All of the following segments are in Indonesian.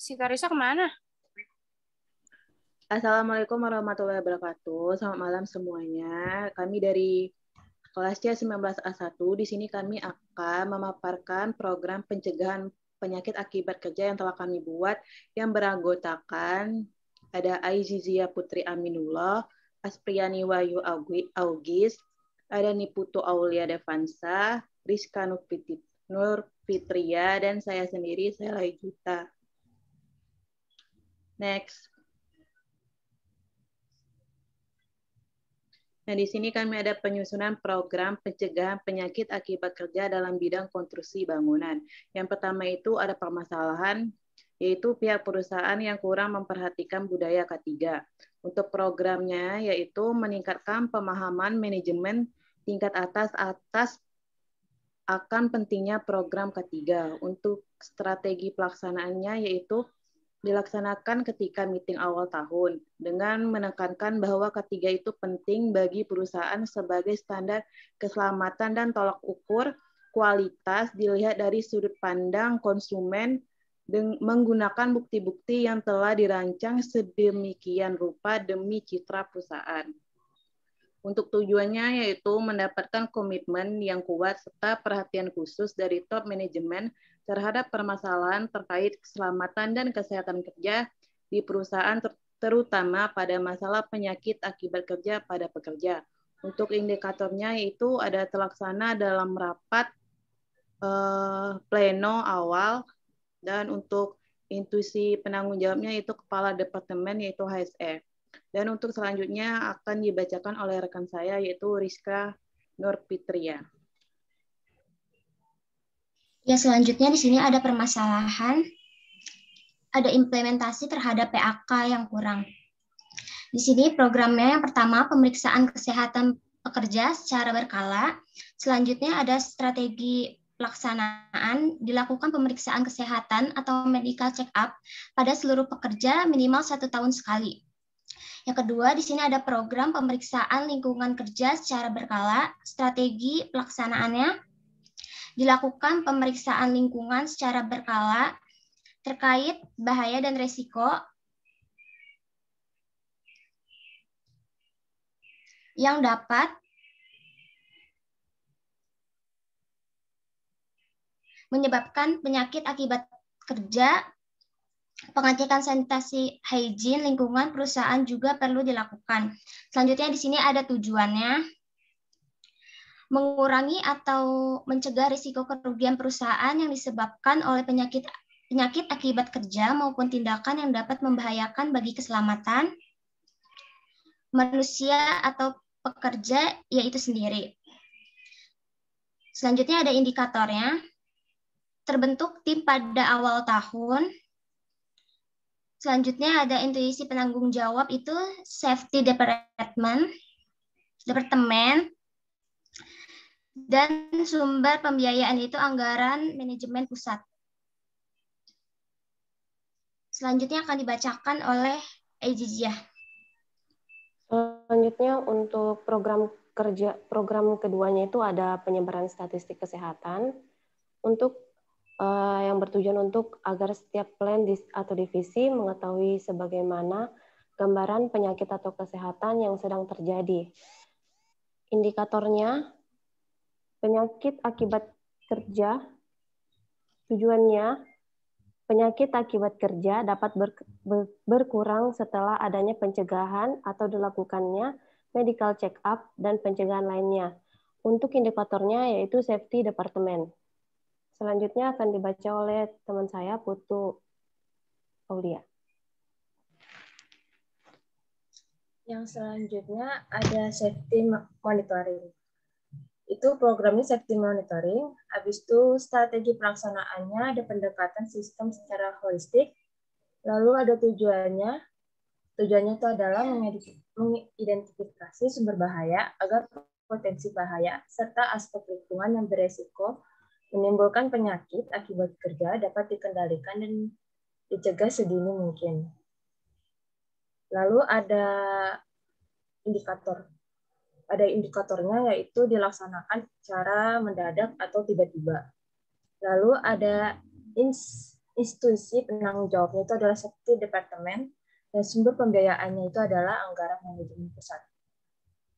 Si Karisa kemana? Assalamualaikum warahmatullahi wabarakatuh. Selamat malam semuanya. Kami dari kelas C19A1. Di sini kami akan memaparkan program pencegahan penyakit akibat kerja yang telah kami buat, yang beranggotakan ada Aizizia Putri Aminullah, Aspriani Wayu Augis, ada Niputu Aulia Devansa, Rizka Nur Fitria, dan saya sendiri, saya Laigita. Next. Nah, di sini kami ada penyusunan program pencegahan penyakit akibat kerja dalam bidang konstruksi bangunan. Yang pertama itu ada permasalahan, yaitu pihak perusahaan yang kurang memperhatikan budaya K3. Untuk programnya yaitu meningkatkan pemahaman manajemen tingkat atas akan pentingnya program K3. Untuk strategi pelaksanaannya yaitu dilaksanakan ketika meeting awal tahun dengan menekankan bahwa ketiga itu penting bagi perusahaan sebagai standar keselamatan dan tolak ukur kualitas dilihat dari sudut pandang konsumen menggunakan bukti-bukti yang telah dirancang sedemikian rupa demi citra perusahaan. Untuk tujuannya yaitu mendapatkan komitmen yang kuat serta perhatian khusus dari top manajemen terhadap permasalahan terkait keselamatan dan kesehatan kerja di perusahaan, terutama pada masalah penyakit akibat kerja pada pekerja. Untuk indikatornya yaitu ada terlaksana dalam rapat pleno awal, dan untuk intuisi penanggung jawabnya yaitu kepala departemen yaitu HSE. Dan untuk selanjutnya akan dibacakan oleh rekan saya yaitu Rizka Nur Fitria. Ya, selanjutnya di sini ada permasalahan, ada implementasi terhadap PAK yang kurang. Di sini programnya yang pertama pemeriksaan kesehatan pekerja secara berkala. Selanjutnya ada strategi pelaksanaan, dilakukan pemeriksaan kesehatan atau medical check-up pada seluruh pekerja minimal 1 tahun sekali. Yang kedua, di sini ada program pemeriksaan lingkungan kerja secara berkala, strategi pelaksanaannya, dilakukan pemeriksaan lingkungan secara berkala terkait bahaya dan resiko yang dapat menyebabkan penyakit akibat kerja. Pengecekan sanitasi hygiene lingkungan perusahaan juga perlu dilakukan. Selanjutnya di sini ada tujuannya. Mengurangi atau mencegah risiko kerugian perusahaan yang disebabkan oleh penyakit akibat kerja maupun tindakan yang dapat membahayakan bagi keselamatan manusia atau pekerja yaitu sendiri. Selanjutnya ada indikatornya. Terbentuk tim pada awal tahun. Selanjutnya ada intuisi penanggung jawab itu safety department, dan sumber pembiayaan itu anggaran manajemen pusat. Selanjutnya akan dibacakan oleh Aizizia. Selanjutnya untuk program keduanya itu ada penyebaran statistik kesehatan untuk yang bertujuan untuk agar setiap plan atau divisi mengetahui sebagaimana gambaran penyakit atau kesehatan yang sedang terjadi. Indikatornya, penyakit akibat kerja, tujuannya penyakit akibat kerja dapat berkurang setelah adanya pencegahan atau dilakukannya medical check-up dan pencegahan lainnya. Untuk indikatornya yaitu safety department. Selanjutnya akan dibaca oleh teman saya, Putu Aulia. Yang selanjutnya ada safety monitoring. Itu programnya safety monitoring, habis itu strategi pelaksanaannya ada pendekatan sistem secara holistik, lalu ada tujuannya. Tujuannya itu adalah mengidentifikasi sumber bahaya agar potensi bahaya serta aspek lingkungan yang beresiko menimbulkan penyakit akibat kerja dapat dikendalikan dan dicegah sedini mungkin. Lalu ada indikator. Ada indikatornya yaitu dilaksanakan secara mendadak atau tiba-tiba. Lalu ada institusi penanggung jawabnya itu adalah Safety Department, dan sumber pembiayaannya itu adalah anggaran manajemen pusat.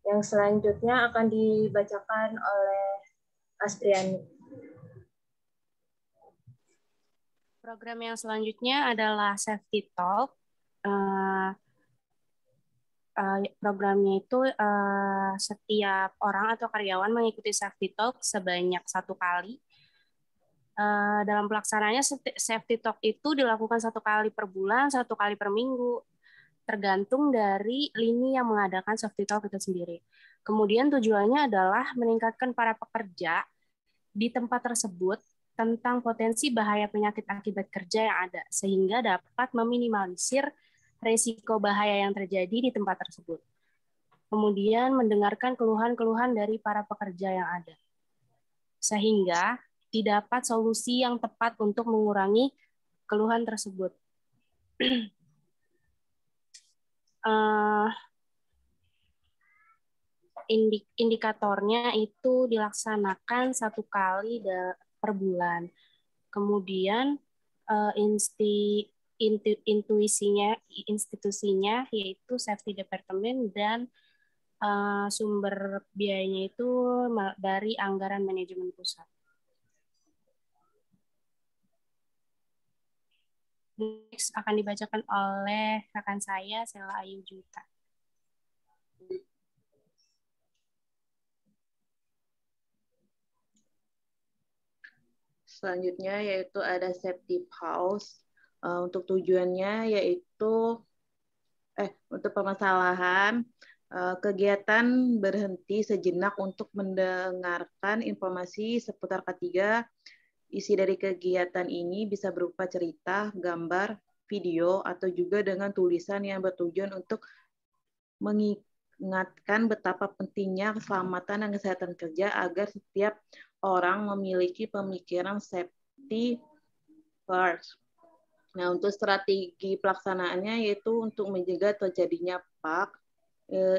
Yang selanjutnya akan dibacakan oleh Astriani. Program yang selanjutnya adalah Safety Talk. Programnya itu setiap orang atau karyawan mengikuti Safety Talk sebanyak 1 kali. Dalam pelaksanaannya Safety Talk itu dilakukan 1 kali per bulan, 1 kali per minggu, tergantung dari lini yang mengadakan Safety Talk itu sendiri. Kemudian tujuannya adalah meningkatkan para pekerja di tempat tersebut tentang potensi bahaya penyakit akibat kerja yang ada, sehingga dapat meminimalisir risiko bahaya yang terjadi di tempat tersebut. Kemudian mendengarkan keluhan-keluhan dari para pekerja yang ada, sehingga didapat solusi yang tepat untuk mengurangi keluhan tersebut. Indikatornya itu dilaksanakan 1 kali per bulan. Kemudian institusinya yaitu Safety Department, dan sumber biayanya itu dari anggaran manajemen pusat. Next akan dibacakan oleh rekan saya, Sela Ayu Juta. Selanjutnya yaitu ada safety pause. Untuk tujuannya yaitu untuk permasalahan kegiatan berhenti sejenak untuk mendengarkan informasi seputar K3. Isi dari kegiatan ini bisa berupa cerita, gambar, video, atau juga dengan tulisan yang bertujuan untuk mengingatkan betapa pentingnya keselamatan dan kesehatan kerja agar setiap orang memiliki pemikiran safety first. Nah, untuk strategi pelaksanaannya yaitu untuk mencegah terjadinya PAK.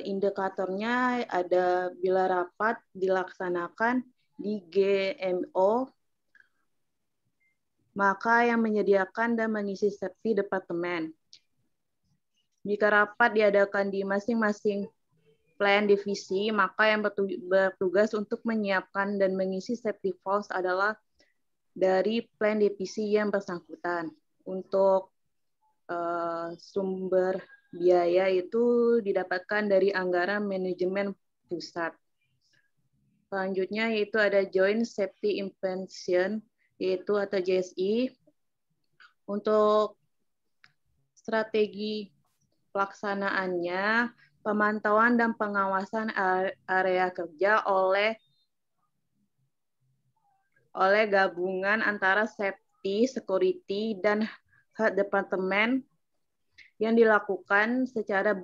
Indikatornya ada bila rapat dilaksanakan di GMO, maka yang menyediakan dan mengisi safety departemen. Jika rapat diadakan di masing-masing plan divisi, maka yang bertugas untuk menyiapkan dan mengisi safety pause adalah dari plan divisi yang bersangkutan. Untuk sumber biaya itu didapatkan dari anggaran manajemen pusat. Selanjutnya yaitu ada Joint Safety Intervention, yaitu atau JSI. Untuk strategi pelaksanaannya, pemantauan dan pengawasan area kerja oleh gabungan antara safety, security, dan health department yang dilakukan secara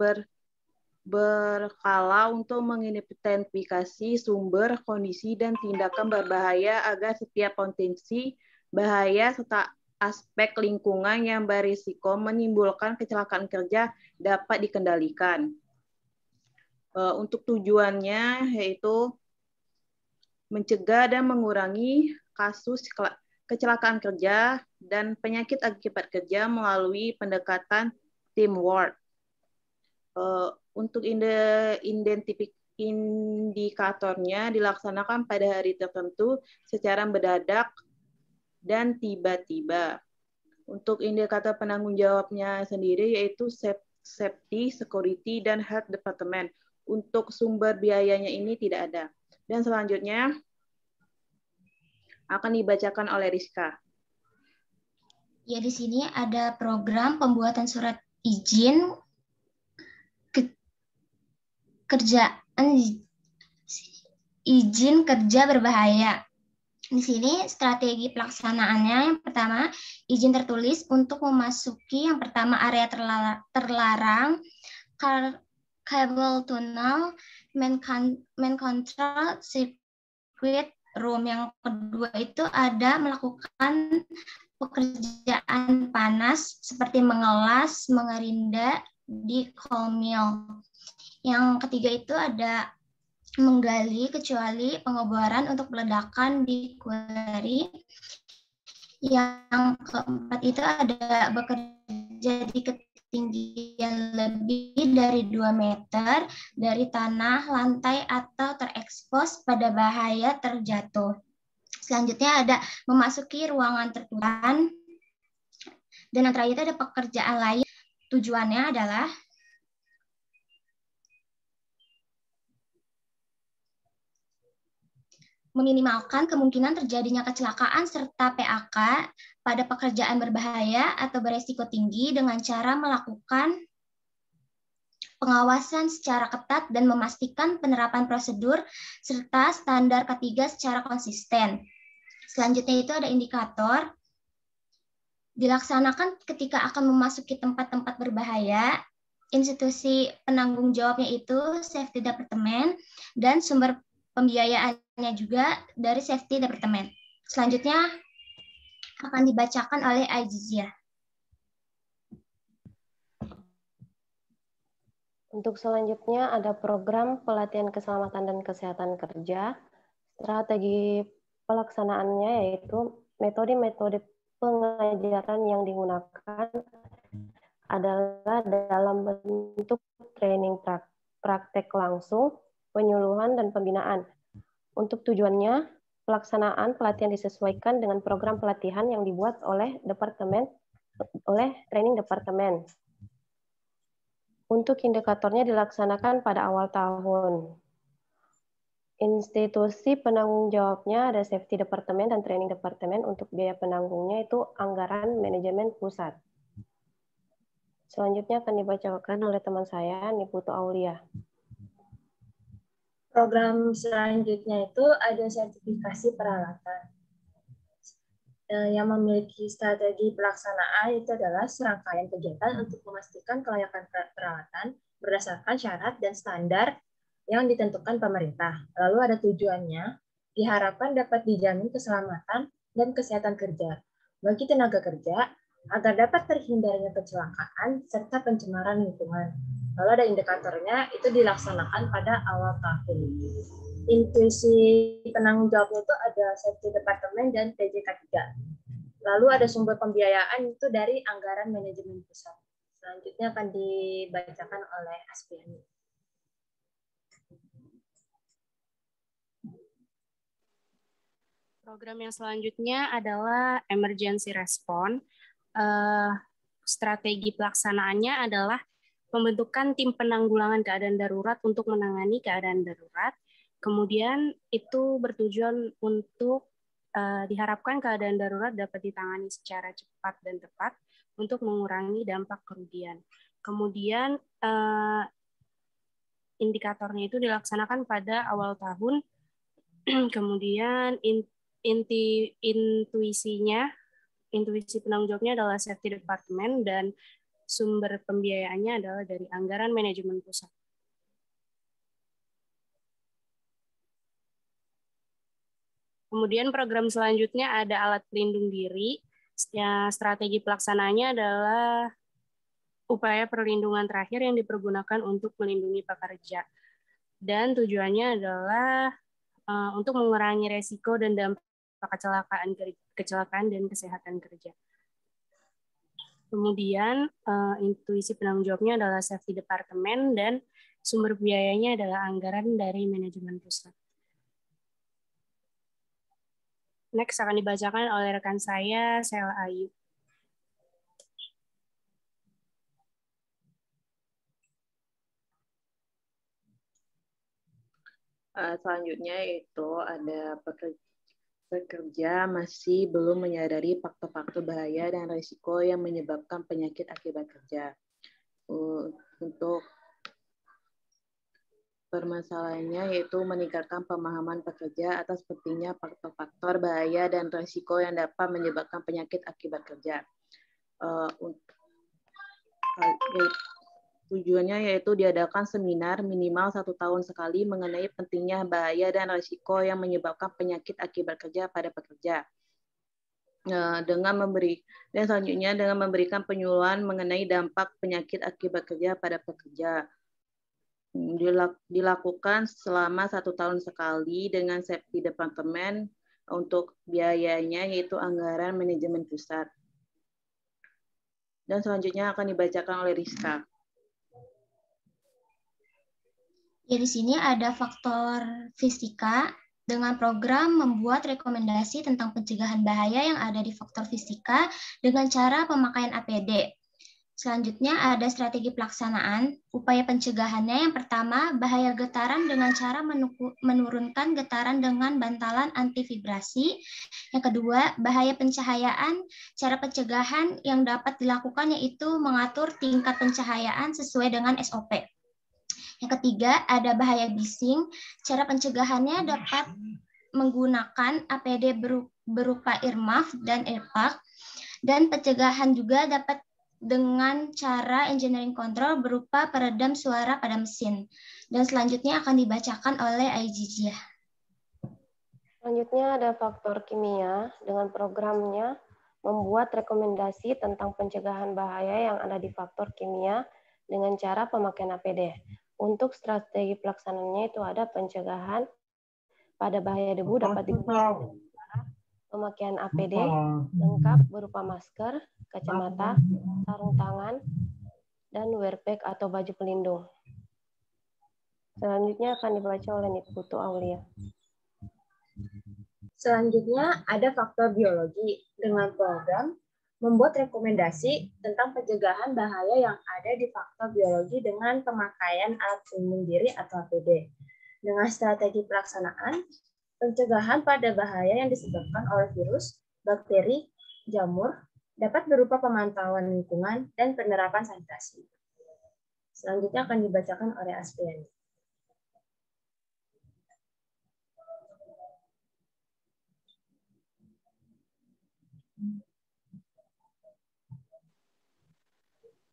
berkala untuk mengidentifikasi sumber, kondisi, dan tindakan berbahaya agar setiap potensi bahaya serta aspek lingkungan yang berisiko menimbulkan kecelakaan kerja dapat dikendalikan. Untuk tujuannya yaitu mencegah dan mengurangi kasus kecelakaan kerja dan penyakit akibat kerja melalui pendekatan teamwork. Untuk indikatornya dilaksanakan pada hari tertentu secara mendadak dan tiba-tiba. Untuk indikator penanggung jawabnya sendiri yaitu safety, security, dan health department. Untuk sumber biayanya ini tidak ada. Dan selanjutnya akan dibacakan oleh Rizka. Ya, di sini ada program pembuatan surat izin izin kerja berbahaya. Di sini strategi pelaksanaannya yang pertama, izin tertulis untuk memasuki yang pertama area terlarang, cable tunnel, main control, circuit room. Yang kedua itu ada melakukan pekerjaan panas seperti mengelas, mengerinda di coal mill. Yang ketiga itu ada menggali kecuali pengeboran untuk peledakan di quarry. Yang keempat itu ada bekerja di ketinggian lebih dari 2 meter dari tanah, lantai, atau terekspos pada bahaya terjatuh. Selanjutnya ada memasuki ruangan tertutup. Dan yang terakhir itu ada pekerjaan lain. Tujuannya adalah meminimalkan kemungkinan terjadinya kecelakaan serta PAK pada pekerjaan berbahaya atau beresiko tinggi dengan cara melakukan pengawasan secara ketat dan memastikan penerapan prosedur serta standar ketiga secara konsisten. Selanjutnya itu ada indikator. Dilaksanakan ketika akan memasuki tempat-tempat berbahaya. Institusi penanggung jawabnya itu Safety Department dan sumber pembiayaannya juga dari Safety Department. Selanjutnya akan dibacakan oleh Aziza. Untuk selanjutnya ada program pelatihan keselamatan dan kesehatan kerja. Strategi pelaksanaannya yaitu metode-metode pengajaran yang digunakan adalah dalam bentuk training praktek langsung, penyuluhan, dan pembinaan. Untuk tujuannya, pelaksanaan pelatihan disesuaikan dengan program pelatihan yang dibuat oleh training departemen. Untuk indikatornya dilaksanakan pada awal tahun. Institusi penanggung jawabnya ada Safety Department dan Training Department. Untuk biaya penanggungnya itu anggaran manajemen pusat. Selanjutnya akan dibacakan oleh teman saya, Niputu Aulia. Program selanjutnya itu ada sertifikasi peralatan. Yang memiliki strategi pelaksanaan itu adalah serangkaian kegiatan untuk memastikan kelayakan peralatan berdasarkan syarat dan standar yang ditentukan pemerintah. Lalu ada tujuannya, diharapkan dapat dijamin keselamatan dan kesehatan kerja bagi tenaga kerja agar dapat terhindarnya kecelakaan serta pencemaran lingkungan. Lalu ada indikatornya, itu dilaksanakan pada awal tahun. Intuisi penanggung jawabnya itu ada Safety Department dan PJK 3. Lalu ada sumber pembiayaan itu dari anggaran manajemen pusat. Selanjutnya akan dibacakan oleh Aspiani. Program yang selanjutnya adalah emergency response. Strategi pelaksanaannya adalah pembentukan tim penanggulangan keadaan darurat untuk menangani keadaan darurat. Kemudian itu bertujuan untuk diharapkan keadaan darurat dapat ditangani secara cepat dan tepat untuk mengurangi dampak kerugian. Kemudian indikatornya itu dilaksanakan pada awal tahun. Kemudian intuisi penanggung jawabnya adalah Safety Department dan sumber pembiayaannya adalah dari anggaran manajemen pusat. Kemudian program selanjutnya ada alat pelindung diri. Strategi pelaksanaannya adalah upaya perlindungan terakhir yang dipergunakan untuk melindungi pekerja. Dan tujuannya adalah untuk mengurangi resiko dan dampak kecelakaan dan kesehatan kerja. Kemudian intuisi penanggung jawabnya adalah Safety Department dan sumber biayanya adalah anggaran dari manajemen pusat. Next akan dibacakan oleh rekan saya, Sela Ayu. Selanjutnya itu ada pekerja masih belum menyadari faktor-faktor bahaya dan risiko yang menyebabkan penyakit akibat kerja. Untuk permasalahannya yaitu meningkatkan pemahaman pekerja atas pentingnya faktor-faktor bahaya dan risiko yang dapat menyebabkan penyakit akibat kerja. Tujuannya yaitu diadakan seminar minimal 1 tahun sekali mengenai pentingnya bahaya dan risiko yang menyebabkan penyakit akibat kerja pada pekerja. Dan selanjutnya dengan memberikan penyuluhan mengenai dampak penyakit akibat kerja pada pekerja. Dilakukan selama 1 tahun sekali dengan Safety Department Untuk biayanya yaitu anggaran manajemen pusat. Dan selanjutnya akan dibacakan oleh Rizka. Ya, di sini ada faktor fisika dengan program membuat rekomendasi tentang pencegahan bahaya yang ada di faktor fisika dengan cara pemakaian APD. Selanjutnya ada strategi pelaksanaan. Upaya pencegahannya yang pertama, bahaya getaran dengan cara menurunkan getaran dengan bantalan antivibrasi. Yang kedua, bahaya pencahayaan. Cara pencegahan yang dapat dilakukan yaitu mengatur tingkat pencahayaan sesuai dengan SOP. Yang ketiga, ada bahaya bising. Cara pencegahannya dapat menggunakan APD berupa earmuff dan earplug. Dan pencegahan juga dapat dengan cara engineering control berupa peredam suara pada mesin. Dan selanjutnya akan dibacakan oleh Aizizia. Selanjutnya ada faktor kimia dengan programnya membuat rekomendasi tentang pencegahan bahaya yang ada di faktor kimia dengan cara pemakaian APD. Untuk strategi pelaksanaannya itu ada pencegahan pada bahaya debu dapat digunakan pemakaian APD lengkap berupa masker, kacamata, sarung tangan, dan wear pack atau baju pelindung. Selanjutnya akan dibaca oleh Nitputu Aulia. Selanjutnya ada faktor biologi dengan program membuat rekomendasi tentang pencegahan bahaya yang ada di faktor biologi dengan pemakaian alat pelindung diri atau APD. Dengan strategi pelaksanaan, pencegahan pada bahaya yang disebabkan oleh virus, bakteri, jamur dapat berupa pemantauan lingkungan dan penerapan sanitasi. Selanjutnya akan dibacakan oleh Aspiani.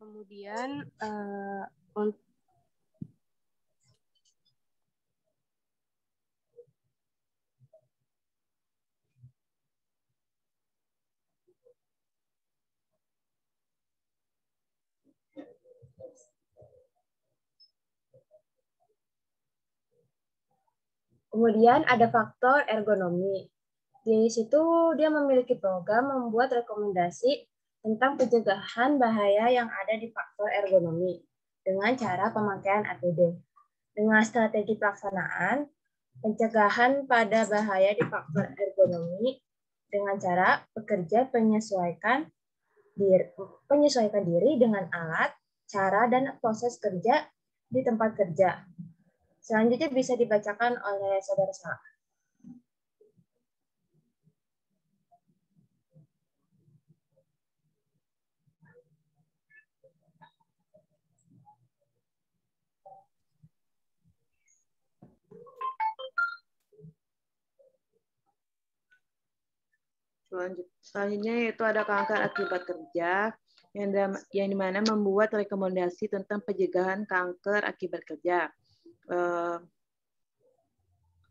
Kemudian Kemudian ada faktor ergonomi. Di situ dia memiliki program membuat rekomendasi tentang pencegahan bahaya yang ada di faktor ergonomi dengan cara pemakaian APD. Dengan strategi pelaksanaan, pencegahan pada bahaya di faktor ergonomi dengan cara bekerja penyesuaikan diri dengan alat, cara, dan proses kerja di tempat kerja. Selanjutnya bisa dibacakan oleh Saudara Sala. Selanjutnya yaitu ada kanker akibat kerja yang dimana membuat rekomendasi tentang pencegahan kanker akibat kerja.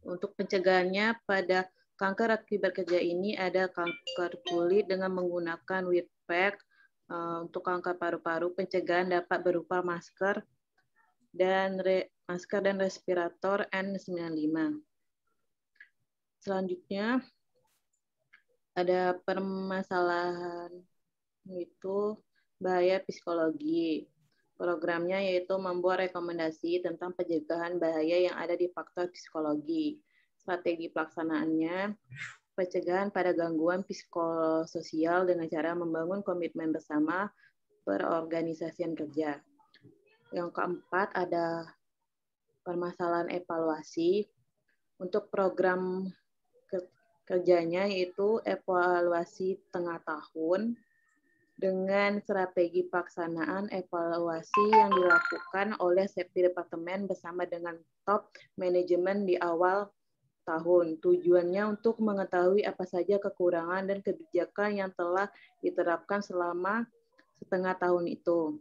Untuk pencegahannya pada kanker akibat kerja ini ada kanker kulit dengan menggunakan whip-pack. Untuk kanker paru-paru, pencegahan dapat berupa masker dan respirator N95. Selanjutnya ada permasalahan itu bahaya psikologi. Programnya yaitu membuat rekomendasi tentang pencegahan bahaya yang ada di faktor psikologi. Strategi pelaksanaannya, pencegahan pada gangguan psikososial dengan cara membangun komitmen bersama perorganisasian kerja. Yang keempat ada permasalahan evaluasi. Untuk program kerjanya yaitu evaluasi tengah tahun dengan strategi pelaksanaan evaluasi yang dilakukan oleh Safety Department bersama dengan top manajemen di awal tahun. Tujuannya untuk mengetahui apa saja kekurangan dan kebijakan yang telah diterapkan selama setengah tahun itu.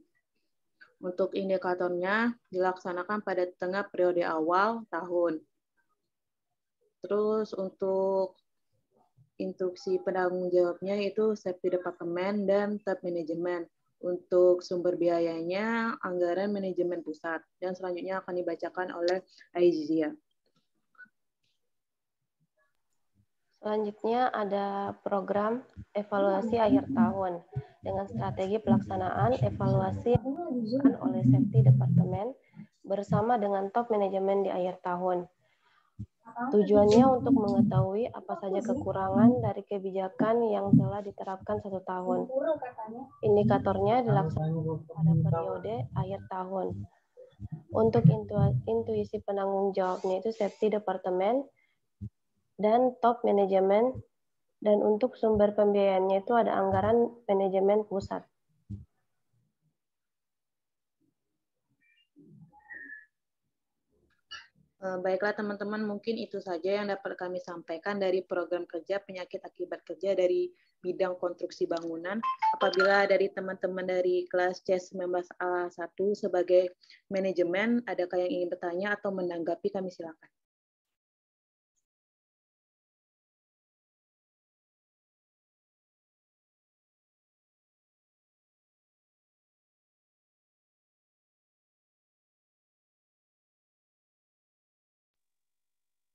Untuk indikatornya dilaksanakan pada tengah periode awal tahun. Terus untuk instruksi penanggung jawabnya itu Safety Department dan Top Management. Untuk sumber biayanya anggaran manajemen pusat. Dan selanjutnya akan dibacakan oleh Aizia. Selanjutnya ada program evaluasi akhir tahun dengan strategi pelaksanaan evaluasi yang dilakukan oleh Safety Department bersama dengan top manajemen di akhir tahun. Tujuannya untuk mengetahui apa saja kekurangan dari kebijakan yang telah diterapkan 1 tahun. Indikatornya dilaksanakan pada periode akhir tahun. Untuk intuisi penanggung jawabnya itu Safety Department dan top manajemen, dan untuk sumber pembiayaannya itu ada anggaran manajemen pusat. Baiklah teman-teman, mungkin itu saja yang dapat kami sampaikan dari program kerja penyakit akibat kerja dari bidang konstruksi bangunan. Apabila dari teman-teman dari kelas C19A1 sebagai manajemen, adakah yang ingin bertanya atau menanggapi, kami silakan.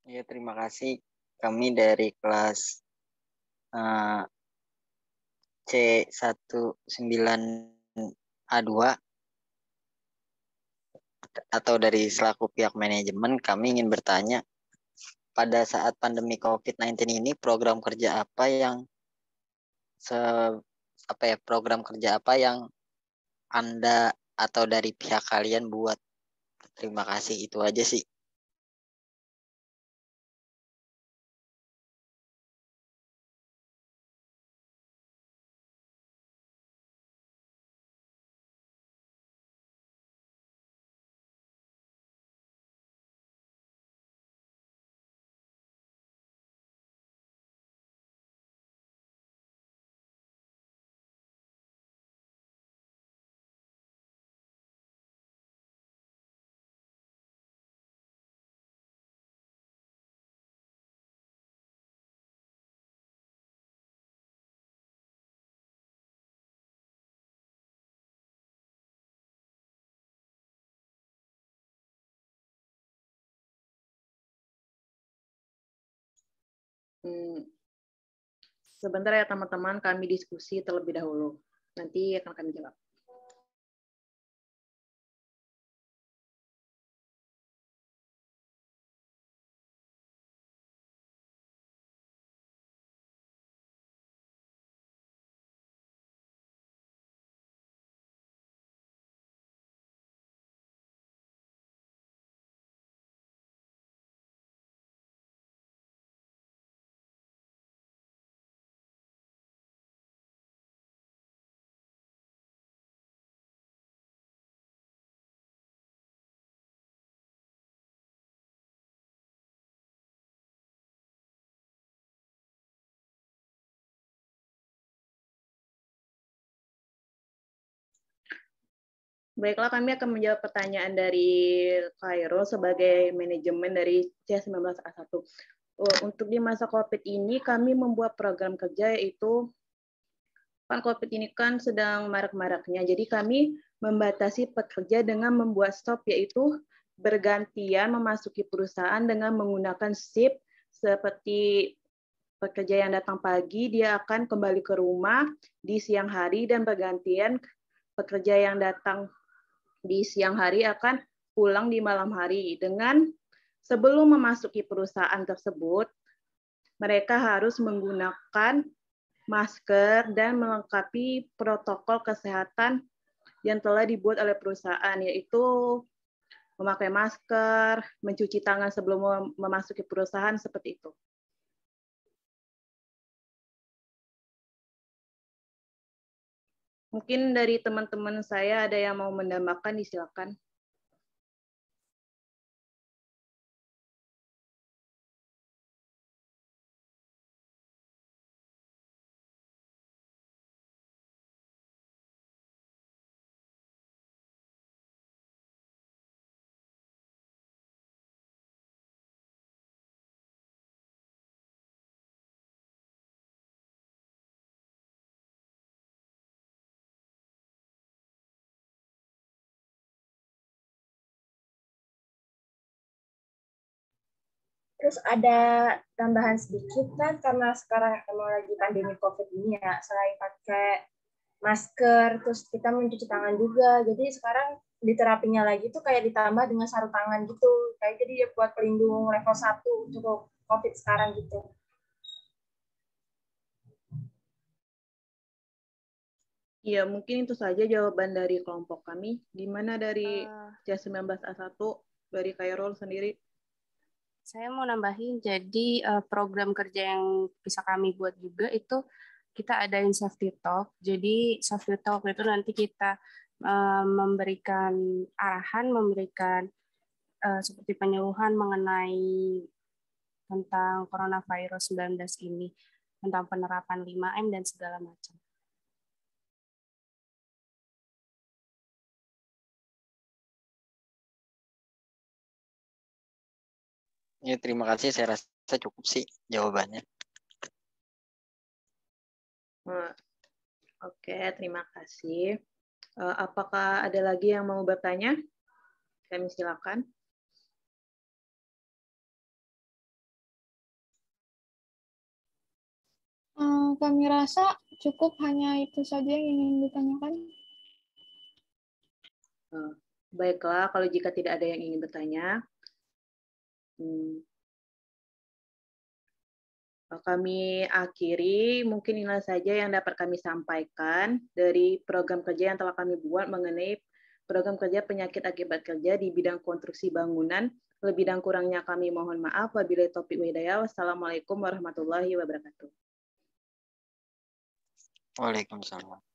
Ya, terima kasih. Kami dari kelas C19A2 atau dari selaku pihak manajemen, kami ingin bertanya, pada saat pandemi COVID-19 ini program kerja apa yang program kerja apa yang Anda atau dari pihak kalian buat? Terima kasih, itu aja sih. Sebentar ya teman-teman, kami diskusi terlebih dahulu. Nanti akan kami jawab. Baiklah, kami akan menjawab pertanyaan dari Khairul sebagai manajemen dari C19A1. Untuk di masa COVID ini, kami membuat program kerja, yaitu kan COVID ini kan sedang marak-maraknya, jadi kami membatasi pekerja dengan membuat stop, yaitu bergantian memasuki perusahaan dengan menggunakan shift, seperti pekerja yang datang pagi, dia akan kembali ke rumah di siang hari, dan bergantian pekerja yang datang di siang hari akan pulang di malam hari. Dengan sebelum memasuki perusahaan tersebut, mereka harus menggunakan masker dan melengkapi protokol kesehatan yang telah dibuat oleh perusahaan, yaitu memakai masker, mencuci tangan sebelum memasuki perusahaan, seperti itu. Mungkin dari teman-teman saya ada yang mau menambahkan, disilakan. Terus ada tambahan sedikit kan, karena sekarang emang lagi pandemi COVID ini ya, selain pakai masker, terus kita mencuci tangan juga. Jadi sekarang diterapinya lagi tuh kayak ditambah dengan sarung tangan gitu. Kayak jadi ya buat pelindung level 1 untuk COVID sekarang gitu. Iya, mungkin itu saja jawaban dari kelompok kami. Gimana dari C19A1, dari Khairul sendiri? Saya mau nambahin, jadi program kerja yang bisa kami buat juga itu kita adain safety talk. Jadi safety talk itu nanti kita memberikan arahan, memberikan seperti penyuluhan mengenai tentang coronavirus 19 ini, tentang penerapan 5M dan segala macam. Ya, terima kasih. Saya rasa cukup sih jawabannya. Oke, terima kasih. Apakah ada lagi yang mau bertanya? Kami silakan. Kami rasa cukup hanya itu saja yang ingin ditanyakan. Baiklah, kalau jika tidak ada yang ingin bertanya, kami akhiri. Mungkin inilah saja yang dapat kami sampaikan dari program kerja yang telah kami buat mengenai program kerja penyakit akibat kerja di bidang konstruksi bangunan. Lebih dan kurangnya kami mohon maaf. Wabillahi taufiq wal hidayah. Wassalamualaikum warahmatullahi wabarakatuh. Waalaikumsalam.